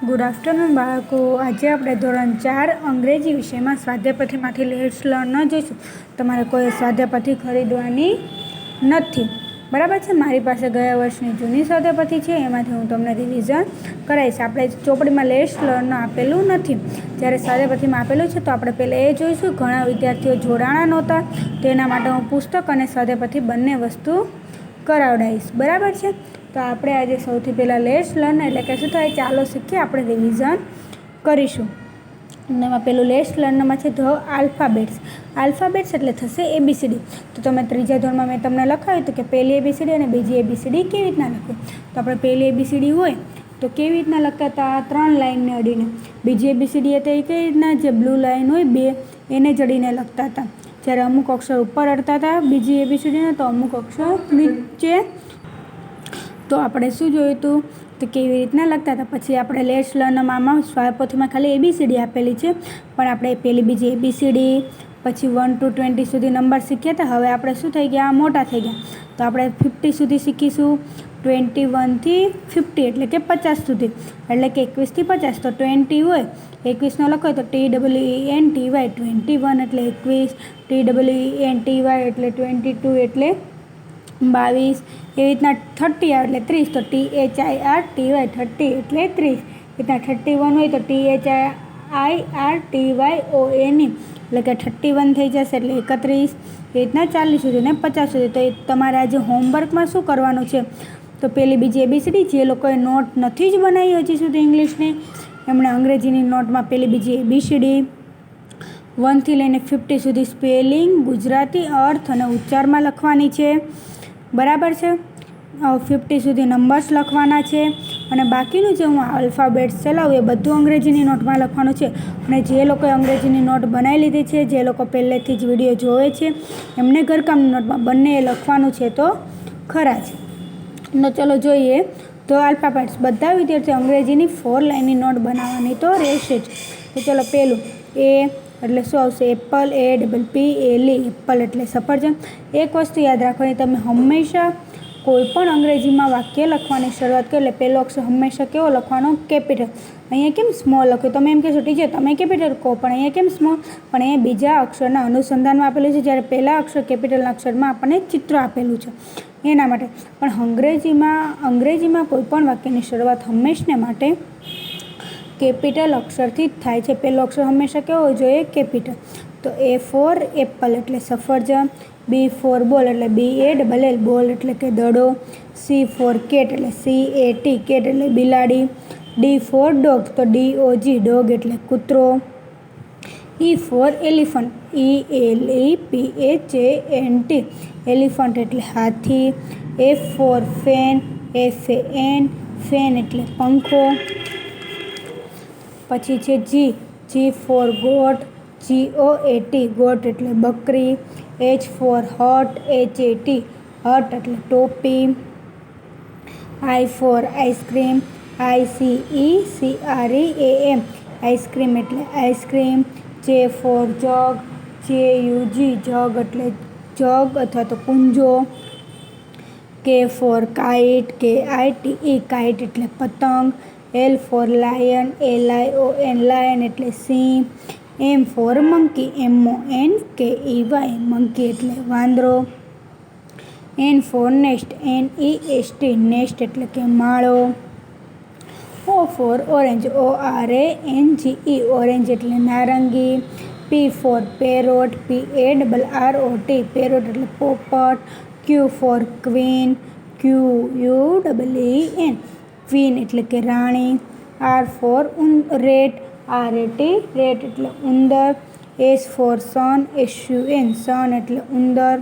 Good afternoon બાળકો. આજે આપણે ધોરણ 4 અંગ્રેજી વિષયમાં સ્વાધ્યાયપોથીમાંથી લેટ્સ લર્ન જોઈશું. તમારે કોઈ સ્વાધ્યાયપોથી ખરીદવાની નથી, બરાબર છે. મારી પાસે ગયા વર્ષની જૂની સ્વાધ્યાયપોથી છે, એમાંથી હું તમને રિવિઝન કરાવીશ. આપણે ચોપડીમાં લેટ્સ લર્ન આપેલું નથી, જ્યારે સ્વાધ્યાયપોથીમાં આપેલું છે. તો આપણે પહેલાં એ જોઈશું. ઘણા વિદ્યાર્થીઓ જોડાણા નહોતા, તો એના માટે હું પુસ્તક અને સ્વાધ્યાયપોથી બંને વસ્તુ કરાવડાવીશ, બરાબર છે. તો આપણે આજે સૌથી પહેલાં લેટ્સ લર્ન એટલે કે શું થાય, ચાલો શીખીએ. આપણે રિવિઝન કરીશું. અને એમાં પેલું લેટ્સ લર્નમાં છે ધ આલ્ફાબેટ્સ. આલ્ફાબેટ્સ એટલે થશે ABCD. તો તમે ત્રીજા ધોરણમાં મેં તમને લખાવ્યું હતું કે પહેલી ABCD અને બીજી ABCD કેવી રીતના લખવું. તો આપણે પહેલી ABCD હોય તો કેવી રીતના લખતા હતા, 3 લાઇનને અડીને. બીજી ABCD હતી એ કેવી રીતના, જે બ્લુ લાઇન હોય 2 એને જ અડીને લખતા હતા. જ્યારે અમુક અક્ષર ઉપર અડતા હતા બીજી ABCDને, તો અમુક અક્ષર નીચે. તો આપણે શું જોયું હતું, તો કેવી રીતના લખતા હતા. પછી આપણે લેટ્સ લર્નમાં સ્વાધ્યાયપોથીમાં ખાલી ABCD આપેલી છે, પણ આપણે પહેલી બીજી ABCD પછી 1 to 20 સુધી નંબર શીખ્યા હતા. હવે આપણે શું થઈ ગયા, મોટા થઈ ગયા. તો આપણે 50 સુધી શીખીશું. 21 થી 50 એટલે કે 50 સુધી, એટલે કે 21 થી 50. તો 20 હોય, 21નો લખો તો TEENTY, 21 એટલે 21, TEENTY એટલે 22 એટલે 22. એવી રીતના 30 આવે એટલે 30, તો THIRTY 30 એટલે 30. રીતના 31 હોય તો THIRTYONE એટલે કે 31 થઈ જશે એટલે 31. એ રીતના 40 સુધી ને 50 સુધી. તો એ તમારે આજે હોમવર્કમાં શું કરવાનું છે, તો પહેલી બીજી ABCD જે લોકોએ નોટ નથી જ બનાવી હજી સુધી ઇંગ્લિશની, એમણે અંગ્રેજીની નોટમાં પહેલી બીજી ABCD 1 થી લઈને 50 સુધી સ્પેલિંગ, ગુજરાતી અર્થ અને ઉચ્ચારમાં લખવાની છે, બરાબર છે. 50 સુધી નંબર્સ લખવાના છે, અને બાકીનું જે હું આલ્ફાબેટ્સ ચલાવું એ બધું અંગ્રેજીની નોટમાં લખવાનું છે. અને જે લોકોએ અંગ્રેજીની નોટ બનાવી લીધી છે, જે લોકો પહેલેથી જ વિડીયો જોવે છે, એમને ઘરકામની નોટમાં બંને લખવાનું છે તો ખરા જ. તો ચલો જોઈએ. તો આલ્ફાબેટ્સ બધા વિદ્યાર્થીઓ અંગ્રેજીની 4 લાઇનની નોટ બનાવવાની તો રહેશે જ. તો ચલો પહેલું એ એટલે શું આવશે, એપલ, APPLE, એપલ એટલે સફરજન. એક વસ્તુ યાદ રાખવાની, તમે હંમેશા કોઈ પણ અંગ્રેજીમાં વાક્ય લખવાની શરૂઆત કરો એટલે પહેલો અક્ષર હંમેશા કેવો લખવાનો, કેપિટલ. અહીંયા કેમ સ્મોલ લખ્યું, તમે એમ કહેશો ટીચર તમે કેપિટલ કહો, પણ અહીંયા કેમ સ્મોલ, પણ અહીંયા બીજા અક્ષરના અનુસંધાનમાં આપેલું છે, જ્યારે પહેલા અક્ષર કેપિટલના અક્ષરમાં આપણને ચિત્ર આપેલું છે એના માટે. પણ અંગ્રેજીમાં કોઈ પણ વાક્યની શરૂઆત હંમેશને માટે કેપિટલ અક્ષરથી જ થાય છે. પહેલો અક્ષર હંમેશા કેવો હોવો જોઈએ, કેપિટલ. તો A for એપલ એટલે સફરજન, B for બોલ એટલે BALL, બોલ એટલે કે દડો, C for કેટ એટલે CAT, કેટ એટલે બિલાડી, D for ડોગ તો DOG, ડોગ એટલે કૂતરો, E for elephant ELEPHANT, elephant એટલે હાથી, F for fan FAN, fan એટલે પંખો. પછી છે G for goat GOAT, goat એટલે બકરી, H for હટ HAT, હટ એટલે ટોપી, I for ice cream ICECREAM, ice cream એટલે ice cream, J for jug JUG, jug એટલે જગ અથવા તો કુંજો, K for kite KITE, kite એટલે પતંગ, L for lion LION, lion એટલે સિંહ, M for monkey MONKEY, monkey એટલે વાંદરો, N for nest NEST, nest એટલે કે માળો, O for orange ORANGE, orange એટલે નારંગી, P for parrot PARROT, parrot એટલે પોપટ, Q for queen QUEEN, queen એટલે કે રાણી, R for rate RAT, rate એટલે ઉંદર, S for સન SUN, સન એટલે ઉંદર,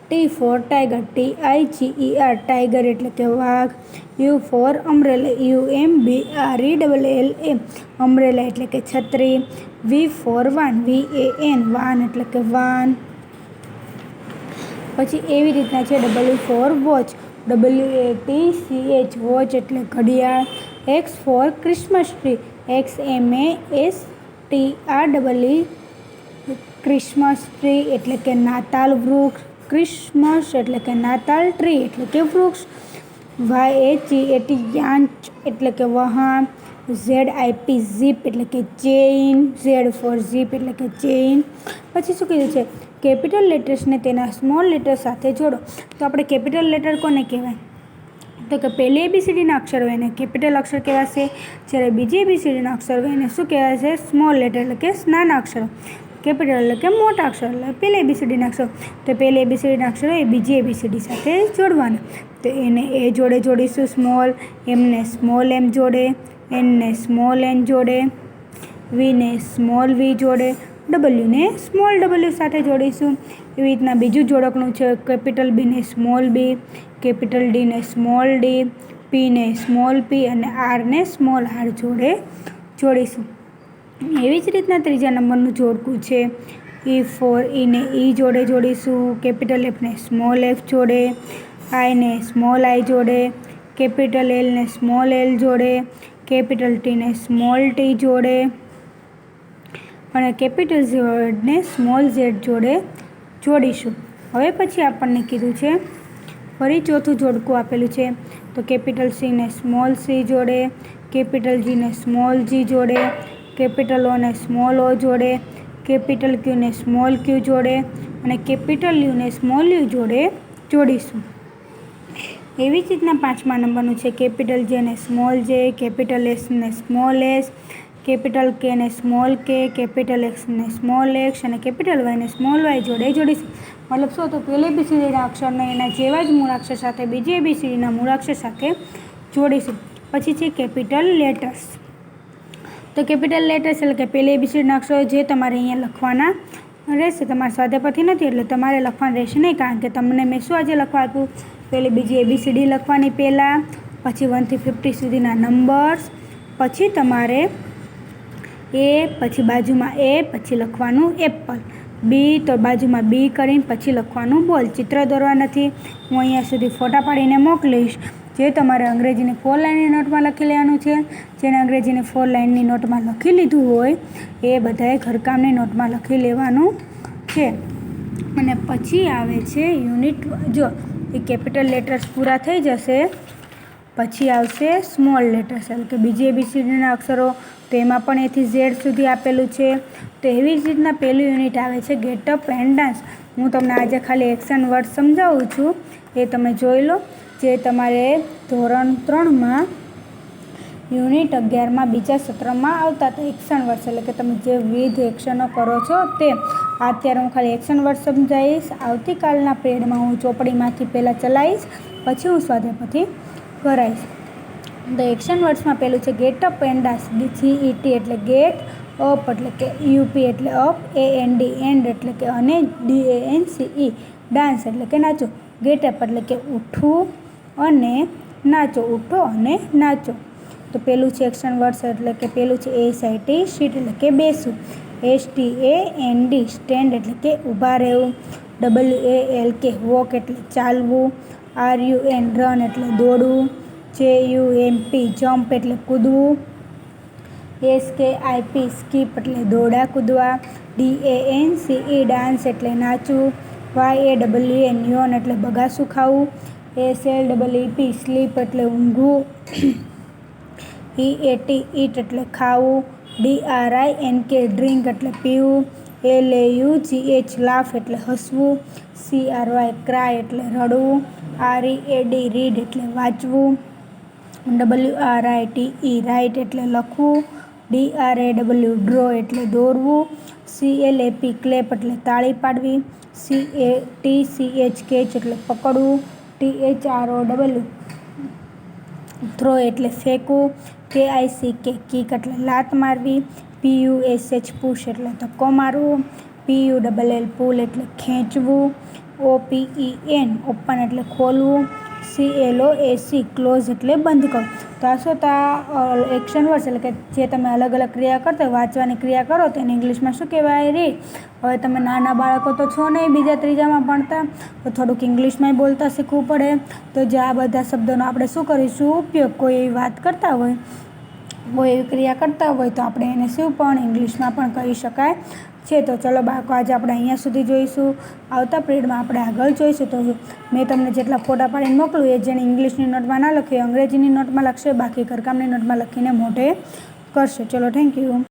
T for tiger TIGER, tiger એટલે કે વાઘ, U for umbrella UMBRELLA, umbrella એટલે કે છત્રી, V for van VAN, van એટલે કે વાન. પછી એવી રીતના છે W for watch WATCH, watch એટલે ઘડિયાળ, X for Christmas tree XMASTREE, Christmas tree એટલે કે નાતાલ વૃક્ષ, ક્રિસમસ એટલે કે નાતાલ, ટ્રી એટલે કે વૃક્ષ. YACHT યાંચ એટલે કે વહાણ, ZIP ઝીપ એટલે કે ચેઇન, Z ફોર ઝીપ એટલે કે ચેઇન. પછી શું કીધું છે, કેપિટલ લેટર્સને તેના સ્મોલ લેટર સાથે જોડો. તો આપણે કેપિટલ લેટર કોને કહેવાય, તો કે પહેલી ABCDના અક્ષર હોય એને કેપિટલ અક્ષર કહેવાશે, જ્યારે બીજી ABCDના અક્ષર હોય એને શું કહેવાશે, સ્મોલ લેટર એટલે કે નાના અક્ષરો. કેપિટલ એટલે કે મોટા અક્ષર એટલે પહેલી ABCDના અક્ષર. તો પહેલી ABCDના અક્ષરો એ બીજી ABCD સાથે જોડવાના. તો એને એ જોડે જોડીશું સ્મોલ, એમને સ્મોલ એમ જોડે, એનને સ્મોલ એન જોડે, વીને સ્મોલ વી જોડે, ડબલ્યુને સ્મોલ ડબલ્યુ સાથે જોડીશું. એવી રીતના બીજું જોડકનું છે, કેપિટલ બીને સ્મોલ બી, કેપિટલ ડીને સ્મોલ ડી, પીને સ્મોલ પી અને આરને સ્મોલ આર જોડે જોડીશું. એવી જ રીતના ત્રીજા નંબરનું જોડકું છે, ઈ ફોર ઈને ઈ જોડે જોડીશું, કેપિટલ એફને સ્મોલ એફ જોડે, આઈને સ્મોલ આઈ જોડે, કેપિટલ એલને સ્મોલ એલ જોડે, કેપિટલ ટીને સ્મોલ ટી જોડે અને કેપિટલ ઝેડને સ્મોલ ઝેડ જોડે જોડીશું. હવે પછી આપણને કીધું છે, ફરી ચોથું જોડકું આપેલું છે, તો કેપિટલ સીને સ્મોલ સી જોડે, કેપિટલ જીને સ્મોલ જી જોડે, કેપિટલ ઓને સ્મોલ ઓ જોડે, કેપિટલ ક્યુને સ્મોલ ક્યુ જોડે અને કેપિટલ યુને સ્મોલ યુ જોડે જોડીશું. એવી જ રીતના પાંચમા નંબરનું છે, કેપિટલ જેને સ્મોલ જે, કેપિટલ એસને સ્મોલ એસ, કેપિટલ કેને સ્મોલ કે, કેપિટલ એક્સને સ્મોલ એક્સ અને કેપિટલ વાયને સ્મોલ વાય જોડે જોડીશું. મતલબ શું તો પહેલી ABCDના અક્ષરને એના જેવા જ મૂળાક્ષર સાથે બીજી ABCDના મૂળાક્ષર સાથે જોડીશું. પછી છે કેપિટલ લેટર્સ. તો કેપિટલ લેટર્સ એટલે કે પહેલી ABCDના અક્ષરો જે તમારે અહીંયા લખવાના રહેશે. તમારા સ્વાધ્યાય પરથી નથી એટલે તમારે લખવાનું રહેશે નહીં, કારણ કે તમને મેં શું આજે લખવા આપ્યું, પહેલી બીજી ABCD લખવાની પહેલાં, પછી 1 થી 50 સુધીના નંબર્સ, પછી તમારે એ, પછી બાજુમાં એ, પછી લખવાનું એપલ, બી તો બાજુમાં બી કરીને પછી લખવાનું બોલ. ચિત્ર દોરવા નથી, હું અહીંયા સુધી ફોટા પાડીને મોકલીશ. જે તમારે અંગ્રેજીની 4 લાઇનની નોટમાં લખી લેવાનું છે. જેને અંગ્રેજીની 4 લાઇનની નોટમાં લખી લીધું હોય એ બધાએ ઘરકામની નોટમાં લખી લેવાનું છે. અને પછી આવે છે યુનિટ, જો એ કેપિટલ લેટર્સ પૂરા થઈ જશે પછી આવશે સ્મોલ લેટર્સ એટલે કે બીજી ABCDના અક્ષરો. તો એમાં પણ એથી ઝેડ સુધી આપેલું છે. તો એવી જ રીતના પહેલું યુનિટ આવે છે ગેટ અપ એન્ડ ડાન્સ. હું તમને આજે ખાલી એક્શન વર્ડ સમજાવું છું, એ તમે જોઈ લો. જે તમારે ધોરણ 3માં યુનિટ 11માં બીજા સત્રમાં આવતા હતા એક્શન વર્ડ્સ, એટલે કે તમે જે વિવિધ એક્શનો કરો છો તે. અત્યારે હું ખાલી એક્શન વર્ડ સમજાવીશ. આવતીકાલના પીરિયડમાં હું ચોપડીમાંથી પહેલાં ચલાવીશ, પછી હું સ્વાધ્યાય પરથી કરાવીશ. તો એક્શન વર્ડ્સમાં પહેલું છે get up and dance. GET એટલે ગેટ, અપ એટલે કે UP એટલે અપ, AND એન્ડ એટલે કે અને, DANCE ડાન્સ એટલે કે નાચો. ગેટ અપ એટલે કે ઉઠવું અને નાચો, ઉઠો અને નાચો. તો પેલું છે એક્શન વર્ડ્સ એટલે કે પેલું છે SIT સીટ એટલે કે બેસવું, STAND સ્ટેન્ડ એટલે કે ઊભા રહેવું, WALK વોક એટલે ચાલવું, RUN રન એટલે દોડવું, JUMP જમ્પ એટલે કૂદવું, SKIP સ્કીપ એટલે દોડા કૂદવા, DANCE ડાન્સ એટલે નાચવું, YAWN યોન એટલે બગાસું ખાવું, SLEEP સ્લીપ એટલે ઊંઘવું, EAT ઈટ એટલે ખાવું, DRINK ડ્રિંક એટલે પીવું, LAUGH લાફ એટલે હસવું, CRY ક્રાય એટલે રડવું, READ રીડ એટલે વાંચવું, WRITE રાઇટ એટલે લખવું, DRAW ડ્રો એટલે દોરવું, CLAP ક્લેપ એટલે તાળી પાડવી, TCH કેચ એટલે પકડવું, THROW થ્રો એટલે ફેંકવું, KICK કિક એટલે લાત મારવી, PUSH પુશ એટલે ધક્કો મારવો, PULL પુલ એટલે ખેંચવું, OPEN ઓપન એટલે ખોલવું, CLOAC ક્લોઝ એટલે બંધ કરવું. તો આ શું એક્શન વર્ડ્સ એટલે કે જે તમે અલગ અલગ ક્રિયા કરતા હોય, વાંચવાની ક્રિયા કરો તો એને ઇંગ્લિશમાં શું કહેવાય? રીડ. હવે તમે નાના બાળકો તો છો નહીં, બીજા ત્રીજામાં ભણતા, તો થોડુંક ઇંગ્લિશમાંય બોલતા શીખવું પડે. તો જે આ બધા શબ્દોનો આપણે શું કરીશું? ઉપયોગ. કોઈ એવી વાત કરતા હોય, કોઈ એવી ક્રિયા કરતા હોય તો આપણે એને શું પણ ઇંગ્લિશમાં પણ કહી શકાય છે. તો ચલો બાળકો, આજે આપણે અહીંયા સુધી જોઈશું. આવતા પીરિયડમાં આપણે આગળ જોઈશું. તો મેં તમને જેટલા ફોટા પાડીને મોકલું એ જેને ઇંગ્લિશની નોટમાં ના લખ્યું એ અંગ્રેજીની નોટમાં લખશે, બાકી ઘરકામની નોટમાં લખીને મોઢે કરશે. ચલો, થેન્ક યુ.